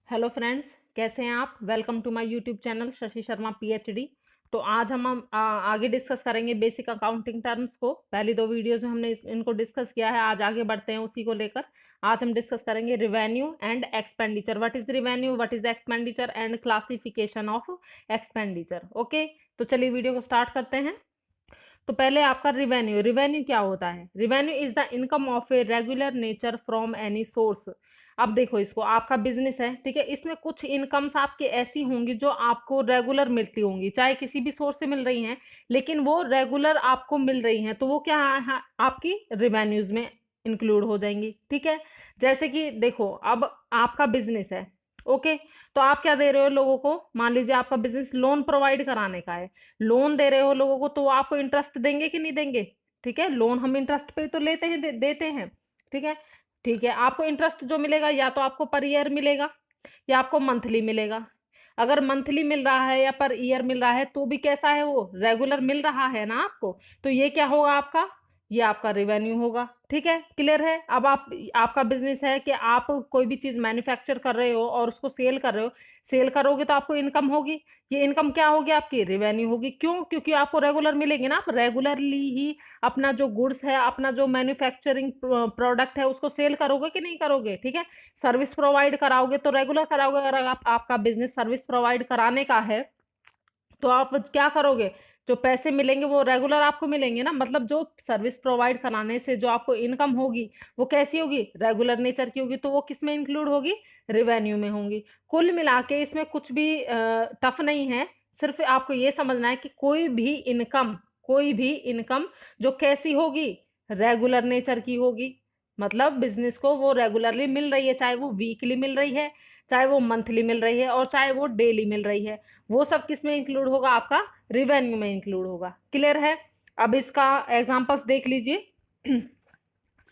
Hello friends, कैसे हैं आप। Welcome to my YouTube channel Shashi Sharma PhD. तो आज हम आगे डिस्कस करेंगे बेसिक अकाउंटिंग टर्म्स को। पहली दो वीडियोस में हमने इनको डिस्कस किया है, आज आगे बढ़ते हैं उसी को लेकर। आज हम डिस्कस करेंगे revenue and expenditure. What is revenue, what is expenditure and classification of expenditure. Okay, तो चलिए वीडियो को स्टार्ट करते हैं। तो पहले आपका रिवेन्यू। रिवेन्यू क्या होता है? Revenue is the income of a regular nature from any source. अब देखो, इसको आपका बिजनेस है, ठीक है, इसमें कुछ इनकम्स आपकी ऐसी होंगी जो आपको रेगुलर मिलती होंगी, चाहे किसी भी सोर्स से मिल रही हैं, लेकिन वो रेगुलर आपको मिल रही हैं, तो वो क्या है, आपकी रिवेन्यूज में इंक्लूड हो जाएंगी। ठीक है, जैसे कि देखो, अब आपका बिजनेस है, ओके, तो आप क्या दे रहे हो लोगों को। मान लीजिए आपका बिजनेस लोन प्रोवाइड कराने का है, लोन दे रहे हो लोगों को, तो वो आपको इंटरेस्ट देंगे कि नहीं देंगे? ठीक है, लोन हम इंटरेस्ट पे तो लेते हैं, देते हैं। ठीक है, ठीक है, आपको इंटरेस्ट जो मिलेगा या तो आपको पर ईयर मिलेगा या आपको मंथली मिलेगा। अगर मंथली मिल रहा है या पर ईयर मिल रहा है तो भी कैसा है, वो रेगुलर मिल रहा है ना आपको, तो ये क्या होगा आपका, ये आपका रिवेन्यू होगा। ठीक है, क्लियर है। अब आपका बिजनेस है कि आप कोई भी चीज मैन्युफैक्चर कर रहे हो और उसको सेल कर रहे हो, सेल करोगे तो आपको इनकम होगी। ये इनकम क्या होगी, आपकी रिवेन्यू होगी। क्यों? क्योंकि आपको रेगुलर मिलेगी ना, आप रेगुलरली ही अपना जो गुड्स है, अपना जो मैन्युफैक्चरिंग प्रोडक्ट है, उसको सेल करोगे कि नहीं करोगे। ठीक है, सर्विस प्रोवाइड कराओगे तो रेगुलर कराओगे। अगर आपका बिजनेस सर्विस प्रोवाइड कराने का है तो आप क्या करोगे, जो पैसे मिलेंगे वो रेगुलर आपको मिलेंगे ना। मतलब जो सर्विस प्रोवाइड कराने से जो आपको इनकम होगी वो कैसी होगी, रेगुलर नेचर की होगी, तो वो किस में इंक्लूड होगी, रिवेन्यू में होंगी। कुल मिला के इसमें कुछ भी टफ नहीं है, सिर्फ आपको ये समझना है कि कोई भी इनकम जो कैसी होगी, रेगुलर नेचर की होगी। मतलब बिजनेस को वो रेगुलरली मिल रही है, चाहे वो वीकली मिल रही है, चाहे वो मंथली मिल रही है, और चाहे वो डेली मिल रही है, वो सब किस में इंक्लूड होगा, आपका रिवेन्यू में इंक्लूड होगा। क्लियर है। अब इसका एग्जांपल्स देख लीजिए।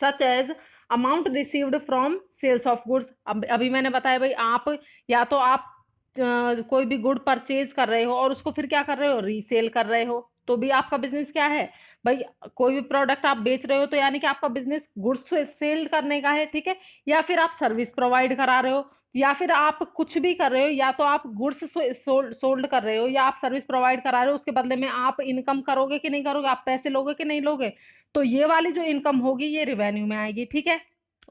Such as amount received from sales of goods. अब अभी मैंने बताया भाई, आप या तो आप कोई भी गुड परचेज कर रहे हो और उसको फिर क्या कर रहे हो, रीसेल कर रहे हो, तो भी आपका बिजनेस क्या है भाई। कोई भी प्रोडक्ट आप बेच रहे हो तो यानी कि आपका बिजनेस गुड्स सेल करने का है। ठीक है, या फिर आप सर्विस प्रोवाइड करा रहे हो, या फिर आप कुछ भी कर रहे हो, या तो आप गुड्स सोल्ड कर रहे हो या आप सर्विस प्रोवाइड करा रहे हो, उसके बदले में आप इनकम करोगे कि नहीं करोगे, आप पैसे लोगे कि नहीं लोगे, तो ये वाली जो इनकम होगी ये रिवेन्यू में आएगी। ठीक है,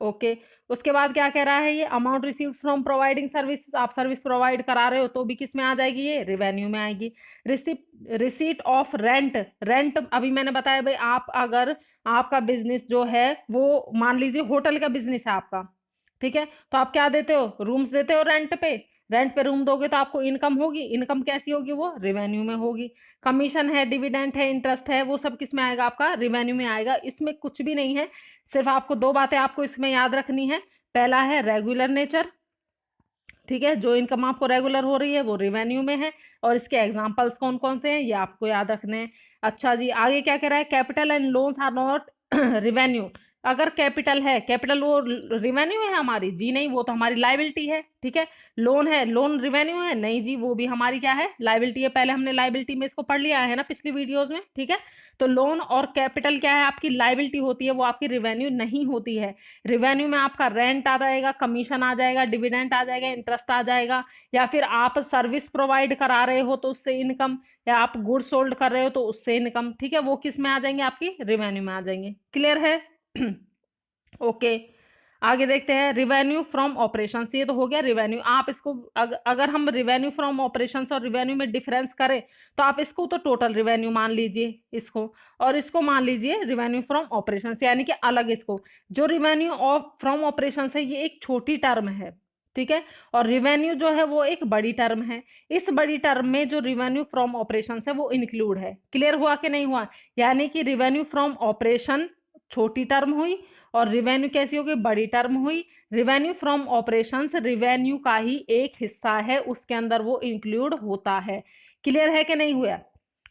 ओके। उसके बाद क्या कह रहा है, ये amount received from providing service, आप सर्विस प्रोवाइड करा रहे हो तो भी किस में आ जाएगी, ये रिवेन्यू में आएगी। Receipt of rent. रेंट अभी मैंने बताया भाई, आप अगर आपका बिजनेस जो है वो मान लीजिए होटल का बिजनेस है आपका, ठीक है, तो आप क्या देते हो, रूम्स देते हो रेंट पे। रेंट पे रूम दोगे तो आपको इनकम होगी, इनकम कैसी होगी, वो रिवेन्यू में होगी। कमीशन है, डिविडेंड है, इंटरेस्ट है, वो सब किस में आएगा, आपका रिवेन्यू में आएगा। इसमें कुछ भी नहीं है, सिर्फ आपको दो बातें आपको इसमें याद रखनी है। पहला है रेगुलर नेचर, ठीक है, जो इनकम आपको रेगुलर हो रही है वो रिवेन्यू में है, और इसके एग्जांपल्स कौन कौन से हैं ये आपको याद रखने हैं। अच्छा जी, आगे क्या कह रहा है, capital and loans are not revenue. अगर कैपिटल है, कैपिटल वो रिवेन्यू है हमारी जी? नहीं, वो तो हमारी लाइबिलिटी है। ठीक है, लोन है, लोन रिवेन्यू है? नहीं जी, वो भी हमारी क्या है, लाइबिलिटी है। पहले हमने लाइबिलिटी में इसको पढ़ लिया है ना पिछली वीडियोज में। ठीक है, तो लोन और कैपिटल क्या है, आपकी लाइबिलिटी होती है, वो आपकी रिवेन्यू नहीं होती है। रिवेन्यू में आपका रेंट आ जाएगा, कमीशन आ जाएगा, डिविडेंट आ जाएगा, इंटरेस्ट आ जाएगा, या फिर आप सर्विस प्रोवाइड करा रहे हो तो उससे इनकम, या आप गुड्स सोल्ड कर रहे हो तो उससे इनकम। ठीक है, वो किस में आ जाएंगे, आपकी रिवेन्यू में आ जाएंगे। क्लियर है। ओके, आगे देखते हैं रिवेन्यू फ्रॉम ऑपरेशंस। ये तो हो गया रिवेन्यू। आप इसको अगर हम रिवेन्यू फ्रॉम ऑपरेशंस और रिवेन्यू में डिफरेंस करें तो आप इसको तो टोटल रिवेन्यू मान लीजिए इसको, और इसको मान लीजिए रिवेन्यू फ्रॉम ऑपरेशंस, यानी कि अलग इसको। जो रिवेन्यू ऑफ फ्रॉम ऑपरेशंस है ये एक छोटी टर्म है, ठीक है, और रिवेन्यू जो है वो एक बड़ी टर्म है। इस बड़ी टर्म में जो रिवेन्यू फ्रॉम ऑपरेशंस है वो इंक्लूड है। क्लियर हुआ कि नहीं हुआ? यानी कि रिवेन्यू फ्रॉम ऑपरेशन छोटी टर्म हुई, और रिवेन्यू कैसी होगी, बड़ी टर्म हुई। रिवेन्यू फ्रॉम ऑपरेशंस रिवेन्यू का ही एक हिस्सा है, उसके अंदर वो इंक्लूड होता है। क्लियर है कि नहीं हुआ?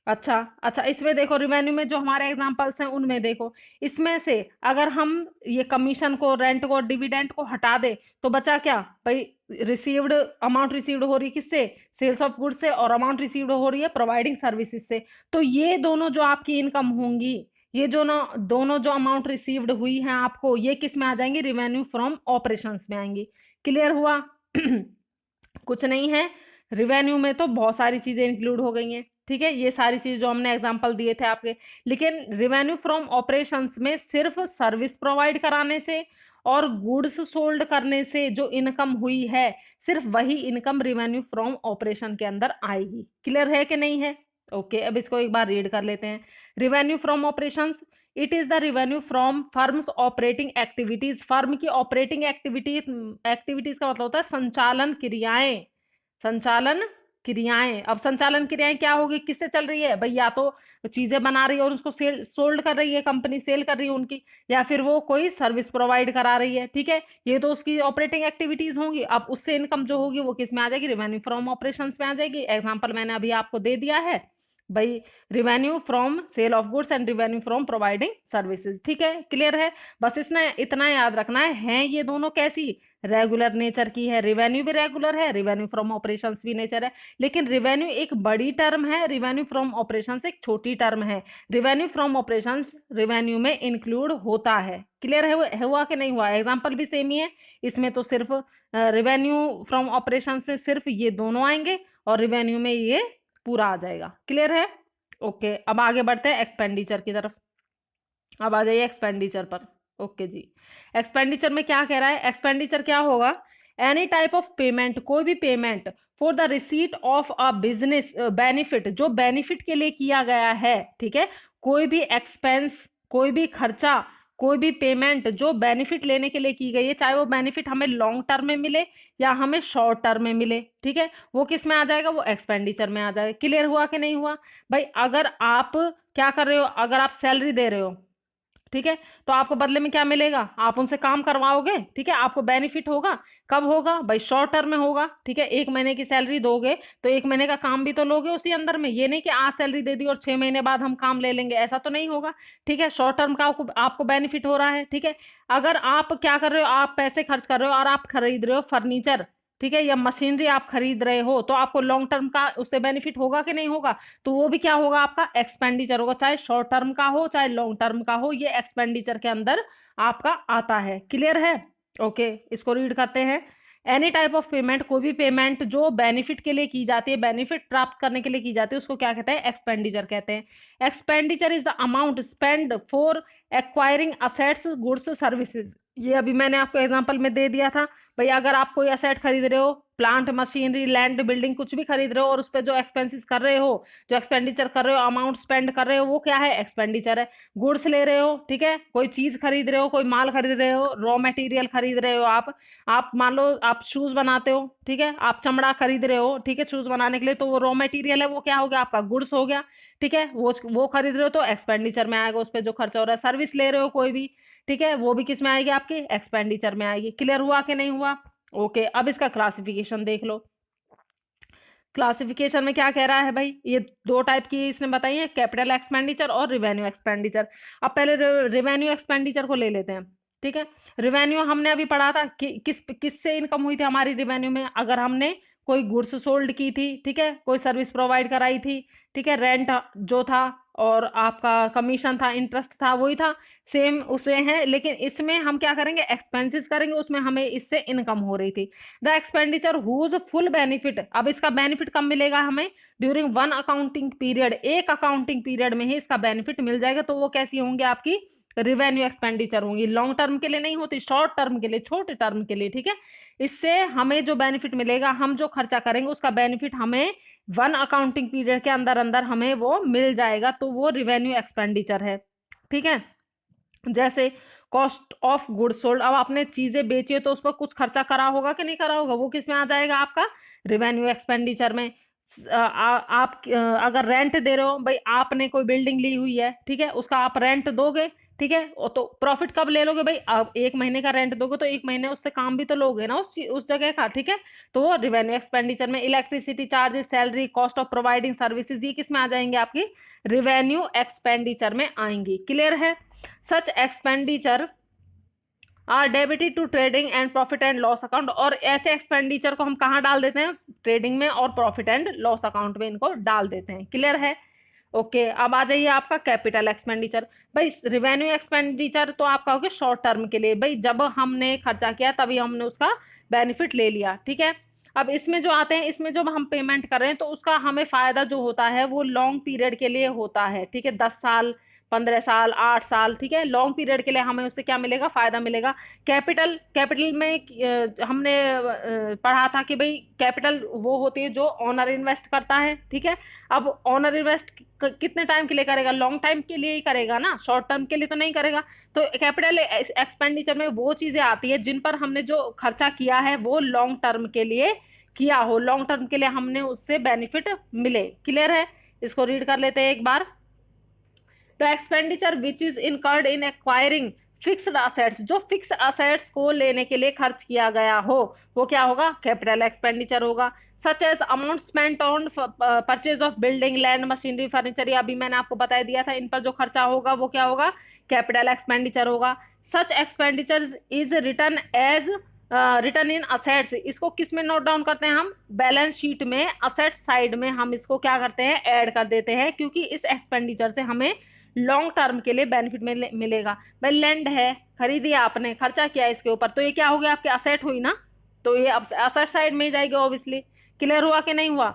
अच्छा अच्छा, इसमें देखो रिवेन्यू में जो हमारे एग्जांपल्स हैं उनमें देखो, इसमें से अगर हम ये कमीशन को, रेंट को, डिविडेंड को हटा दे तो बचा क्या भाई, रिसीव्ड, अमाउंट रिसीव्ड हो रही है किससे, सेल्स ऑफ गुड्स से, और अमाउंट रिसीव्ड हो रही है प्रोवाइडिंग सर्विसेज से। तो ये दोनों जो आपकी इनकम होंगी, ये जो ना दोनों जो अमाउंट रिसीव्ड हुई हैं आपको, ये किस में आ जाएंगी, रिवेन्यू फ्रॉम ऑपरेशंस में आएंगी। क्लियर हुआ? कुछ नहीं है। रिवेन्यू में तो बहुत सारी चीजें इंक्लूड हो गई हैं, ठीक है, ये सारी चीज जो हमने एग्जांपल दिए थे आपके। लेकिन रिवेन्यू फ्रॉम ऑपरेशंस में सिर्फ सर्विस प्रोवाइड कराने से और गुड्स सोल्ड करने से जो इनकम हुई है, सिर्फ वही इनकम रिवेन्यू फ्रॉम ऑपरेशन के अंदर आएगी। क्लियर है कि नहीं है? ओके, अब इसको एक बार रीड कर लेते हैं। Revenue from operations, it is the revenue from firms operating activities. Firm की ऑपरेटिंग एक्टिविटीज, एक्टिविटीज का मतलब होता है संचालन क्रियाएं। संचालन क्रियाएं, अब संचालन क्रियाएं क्या होगी, किससे चल रही है भाई? या तो चीजें बना रही है और उसको सेल सोल्ड कर रही है, कंपनी सेल कर रही है उनकी, या फिर वो कोई सर्विस प्रोवाइड करा रही है, ठीक है, ये तो उसकी ऑपरेटिंग एक्टिविटीज होंगी। अब उससे इनकम जो होगी वो किस में आ जाएगी? रिवेन्यू फ्रॉम ऑपरेशंस में आ जाएगी। एग्जांपल मैंने अभी आपको दे दिया है भाई, revenue from sale of goods and revenue from providing services. ठीक है, क्लियर है? बस इसने इतना याद रखना है ये दोनों कैसी, रेगुलर नेचर की है। रिवेन्यू भी रेगुलर है, रिवेन्यू फ्रॉम ऑपरेशंस भी नेचर है। लेकिन रिवेन्यू एक बड़ी टर्म है, रिवेन्यू फ्रॉम ऑपरेशंस एक छोटी टर्म है। रिवेन्यू फ्रॉम ऑपरेशंस रिवेन्यू में इंक्लूड होता है। क्लियर है, हुआ कि नहीं हुआ? एग्जाम्पल भी सेम ही है, इसमें तो सिर्फ रिवेन्यू फ्रॉम ऑपरेशंस में सिर्फ ये दोनों आएंगे और रिवेन्यू में ये पूरा आ जाएगा। क्लियर है? ओके, अब आगे बढ़ते हैं एक्सपेंडिचर की तरफ। अब आ जाइए एक्सपेंडिचर पर। ओके जी, एक्सपेंडिचर में क्या कह रहा है? एक्सपेंडिचर क्या होगा? एनी टाइप ऑफ पेमेंट, कोई भी payment for the receipt of a business benefit, जो बेनिफिट के लिए किया गया है, ठीक है, कोई भी एक्सपेंस, कोई भी खर्चा, कोई भी पेमेंट जो बेनिफिट लेने के लिए की गई है, चाहे वो बेनिफिट हमें लॉन्ग टर्म में मिले या हमें शॉर्ट टर्म में मिले, ठीक है, वो किस में आ जाएगा? वो एक्सपेंडिचर में आ जाएगा। क्लियर हुआ कि नहीं हुआ भाई? अगर आप क्या कर रहे हो, अगर आप सैलरी दे रहे हो, ठीक है, तो आपको बदले में क्या मिलेगा? आप उनसे काम करवाओगे, ठीक है, आपको बेनिफिट होगा। कब होगा भाई? शॉर्ट टर्म में होगा, ठीक है। 1 महीने की सैलरी दोगे तो 1 महीने का काम भी तो लोगे उसी अंदर में। ये नहीं कि आज सैलरी दे दी और 6 महीने बाद हम काम ले लेंगे, ऐसा तो नहीं होगा, ठीक है। शॉर्ट टर्म का आपको बेनिफिट हो रहा है, ठीक है। अगर आप क्या कर रहे हो, आप पैसे खर्च कर रहे हो और आप खरीद रहे हो फर्नीचर, ठीक है, या मशीनरी आप खरीद रहे हो, तो आपको लॉन्ग टर्म का उससे बेनिफिट होगा कि नहीं होगा? तो वो भी क्या होगा? आपका एक्सपेंडिचर होगा, चाहे शॉर्ट टर्म का हो चाहे लॉन्ग टर्म का हो, ये एक्सपेंडिचर के अंदर आपका आता है। क्लियर है? ओके, इसको रीड करते हैं। एनी टाइप ऑफ पेमेंट, कोई भी पेमेंट जो बेनिफिट के लिए की जाती है, बेनिफिट प्राप्त करने के लिए की जाती है, उसको क्या कहते हैं? एक्सपेंडिचर कहते हैं। Expenditure is the amount spend for acquiring assets, goods, services. ये अभी मैंने आपको एग्जांपल में दे दिया था भाई। अगर आप कोई असेट खरीद रहे हो, प्लांट, मशीनरी, लैंड, बिल्डिंग, कुछ भी खरीद रहे हो और उस पर जो एक्सपेंसेस कर रहे हो, जो एक्सपेंडिचर कर रहे हो, अमाउंट स्पेंड कर रहे हो, वो क्या है? एक्सपेंडिचर है। गुड्स ले रहे हो, ठीक है, कोई चीज खरीद रहे हो, कोई माल खरीद रहे हो, रॉ मटेरियल खरीद रहे हो आप मान लो आप शूज बनाते हो, ठीक है, आप चमड़ा खरीद रहे हो, ठीक है, शूज बनाने के लिए, तो वो रॉ मटेरियल है, वो क्या हो गया? आपका गुड्स हो गया, ठीक है। वो खरीद रहे हो तो एक्सपेंडिचर में आएगा, उस पर जो खर्चा हो रहा है। सर्विस ले रहे हो कोई भी, ठीक है, वो भी किस में आएगी? आपकी एक्सपेंडिचर में आएगी। क्लियर हुआ कि नहीं हुआ? ओके, अब इसका क्लासिफिकेशन देख लो। क्लासिफिकेशन में क्या कह रहा है भाई? ये 2 टाइप की इसने बताई है, कैपिटल एक्सपेंडिचर और रिवेन्यू एक्सपेंडिचर। अब पहले रिवेन्यू एक्सपेंडिचर को ले लेते हैं, ठीक है। रिवेन्यू हमने अभी पढ़ा था कि किससे इनकम हुई थी हमारी रिवेन्यू में? अगर हमने कोई गुड्स सोल्ड की थी, ठीक है, कोई सर्विस प्रोवाइड कराई थी, ठीक है, रेंट जो था और आपका कमीशन था, इंटरेस्ट था, वही था, सेम उसे है। लेकिन इसमें हम क्या करेंगे? एक्सपेंसेस करेंगे, उसमें हमें इससे इनकम हो रही थी। The expenditure whose full benefit, अब इसका बेनिफिट कब मिलेगा हमें? ड्यूरिंग 1 अकाउंटिंग पीरियड, एक अकाउंटिंग पीरियड में ही इसका बेनिफिट मिल जाएगा। तो वो कैसी होंगी? आपकी रिवेन्यू एक्सपेंडिचर होंगी। लॉन्ग टर्म के लिए नहीं होती, शॉर्ट टर्म के लिए, छोटे टर्म के लिए, ठीक है। इससे हमें जो बेनिफिट मिलेगा, हम जो खर्चा करेंगे उसका बेनिफिट हमें 1 अकाउंटिंग पीरियड के अंदर अंदर हमें वो मिल जाएगा, तो वो रिवेन्यू एक्सपेंडिचर है, ठीक है। जैसे कॉस्ट ऑफ गुड्स सोल्ड, अब आपने चीजें बेची है तो उस पर कुछ खर्चा करा होगा कि नहीं करा होगा? वो किस में आ जाएगा? आपका रिवेन्यू एक्सपेंडिचर में। आप अगर रेंट दे रहे हो भाई, आपने कोई बिल्डिंग ली हुई है, ठीक है, उसका आप रेंट दोगे, ठीक है, तो प्रॉफिट कब ले लोगे भाई? आप 1 महीने का रेंट दोगे तो 1 महीने उससे काम भी तो लोगे ना उस जगह का, ठीक है। तो वो रिवेन्यू एक्सपेंडिचर में। Electricity charges, salary, cost of providing services, ये किस में आ जाएंगे? आपकी रिवेन्यू एक्सपेंडिचर में आएंगी। क्लियर है? Such expenditure are debited to trading and profit and loss account, और ऐसे एक्सपेंडिचर को हम कहाँ डाल देते हैं? ट्रेडिंग में और प्रॉफिट एंड लॉस अकाउंट में इनको डाल देते हैं। क्लियर है? ओके, अब आ जाइए आपका कैपिटल एक्सपेंडिचर। भाई रिवेन्यू एक्सपेंडिचर तो आपका हो गया शॉर्ट टर्म के लिए, भाई जब हमने खर्चा किया तभी हमने उसका बेनिफिट ले लिया, ठीक है। अब इसमें जो आते हैं, इसमें जब हम पेमेंट कर रहे हैं तो उसका हमें फायदा जो होता है वो लॉन्ग पीरियड के लिए होता है, ठीक है, 10 साल, 15 साल, 8 साल, ठीक है, लॉन्ग पीरियड के लिए हमें उससे क्या मिलेगा, फायदा मिलेगा। कैपिटल, कैपिटल में हमने पढ़ा था कि भाई कैपिटल वो होती है जो ओनर इन्वेस्ट करता है, ठीक है। अब ओनर इन्वेस्ट कितने टाइम के लिए करेगा, लॉन्ग टाइम के लिए ही करेगा ना, शॉर्ट टर्म के लिए तो नहीं करेगा। तो कैपिटल एक्सपेंडिचर में वो चीजें आती है जिन पर हमने जो खर्चा किया है वो लॉन्ग टर्म के लिए किया हो, लॉन्ग टर्म के लिए हमने उससे बेनिफिट मिले। क्लियर है? इसको रीड कर लेते हैं एक बार। The expenditure which is incurred in acquiring fixed assets, जो फिक्स असेट्स को लेने के लिए खर्च किया गया हो वो क्या होगा, कैपिटल एक्सपेंडिचर होगा। Such as amount spent on purchase of building, land, machinery, furniture, या अभी मैंने आपको बता दिया था, इन पर जो खर्चा होगा वो क्या होगा, कैपिटल एक्सपेंडिचर होगा। Such expenditure is return as return in assets, इसको किस में नोट डाउन करते हैं हम, बैलेंस शीट में असेट साइड में हम इसको क्या करते हैं, ऐड कर देते हैं, क्योंकि इस एक्सपेंडिचर से हमें लॉन्ग टर्म के लिए बेनिफिट मिलेगा। भाई लैंड है, खरीदी आपने, खर्चा किया इसके ऊपर, तो ये क्या हो गया, आपके असेट हुई ना, तो ये अब असेट साइड में ही जाएगी ऑब्वियसली। क्लियर हुआ कि नहीं हुआ?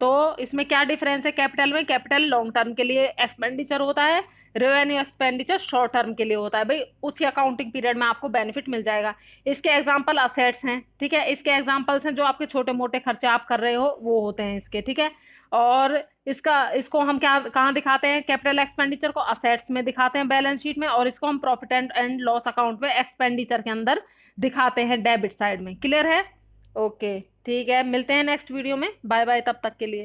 तो इसमें क्या डिफरेंस है, कैपिटल में कैपिटल लॉन्ग टर्म के लिए एक्सपेंडिचर होता है, रेवेन्यू एक्सपेंडिचर शॉर्ट टर्म के लिए होता है। भाई उसी अकाउंटिंग पीरियड में आपको बेनिफिट मिल जाएगा। इसके एग्जांपल असेट्स हैं, ठीक है, इसके एग्जांपल्स हैं जो आपके छोटे मोटे खर्चे आप कर रहे हो वो होते हैं इसके, ठीक है। और इसको हम क्या कहाँ दिखाते हैं, कैपिटल एक्सपेंडिचर को असेट्स में दिखाते हैं बैलेंस शीट में, और इसको हम प्रॉफिट एंड लॉस अकाउंट में एक्सपेंडिचर के अंदर दिखाते हैं डेबिट साइड में। क्लियर है? ओके, ठीक है, मिलते हैं नेक्स्ट वीडियो में। बाय बाय तब तक के लिए।